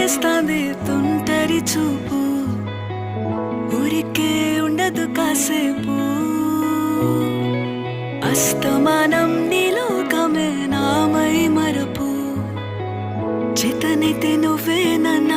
లాగేస్తాంది తుంటరి చూపు, ఊరికే ఉండదు కాసేపు. అస్తమానం నీలోకమే నామై మరపు, చేతనైతే నువ్వే నన్న